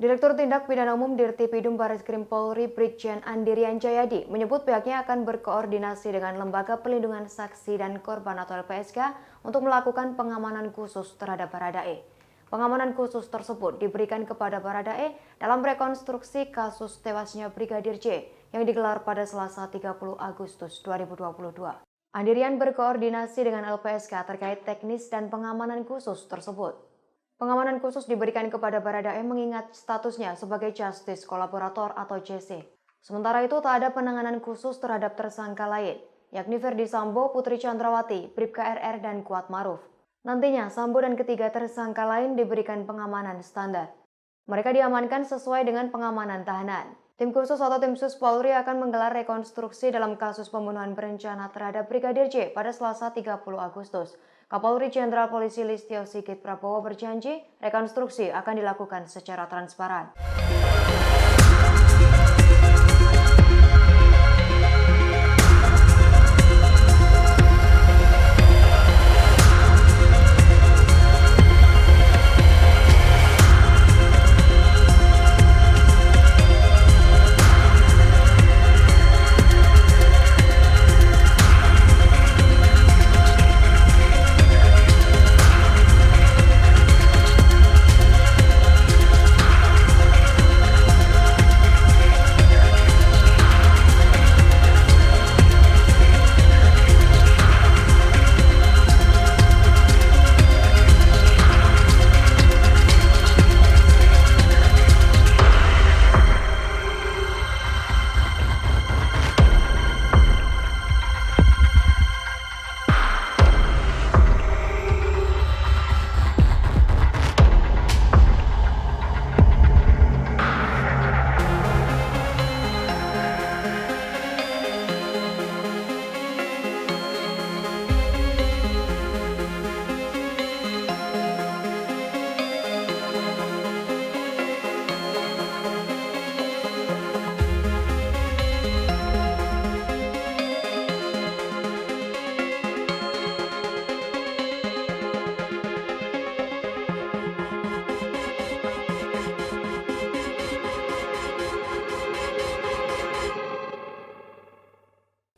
Direktur Tindak Pidana Umum Dirtipidum Barreskrim Polri Brigjen Andirian Jayadi menyebut pihaknya akan berkoordinasi dengan Lembaga Perlindungan Saksi dan Korban atau LPSK untuk melakukan pengamanan khusus terhadap Baradae. Pengamanan khusus tersebut diberikan kepada Baradae dalam rekonstruksi kasus tewasnya Brigadir J yang digelar pada Selasa 30 Agustus 2022. Andirian berkoordinasi dengan LPSK terkait teknis dan pengamanan khusus tersebut. Pengamanan khusus diberikan kepada Baradae mengingat statusnya sebagai Justice Kolaborator atau JC. Sementara itu tak ada penanganan khusus terhadap tersangka lain, yakni Ferdi Sambo, Putri Chandrawati, Bribka RR, dan Kuat Maruf. Nantinya Sambo dan ketiga tersangka lain diberikan pengamanan standar. Mereka diamankan sesuai dengan pengamanan tahanan. Tim khusus atau tim sus Polri akan menggelar rekonstruksi dalam kasus pembunuhan berencana terhadap Brigadir J pada Selasa 30 Agustus. Kapolri Jenderal Polisi Listio Sigit Prabowo berjanji rekonstruksi akan dilakukan secara transparan.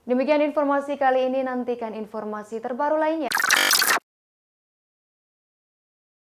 Demikian informasi kali ini, nantikan informasi terbaru lainnya.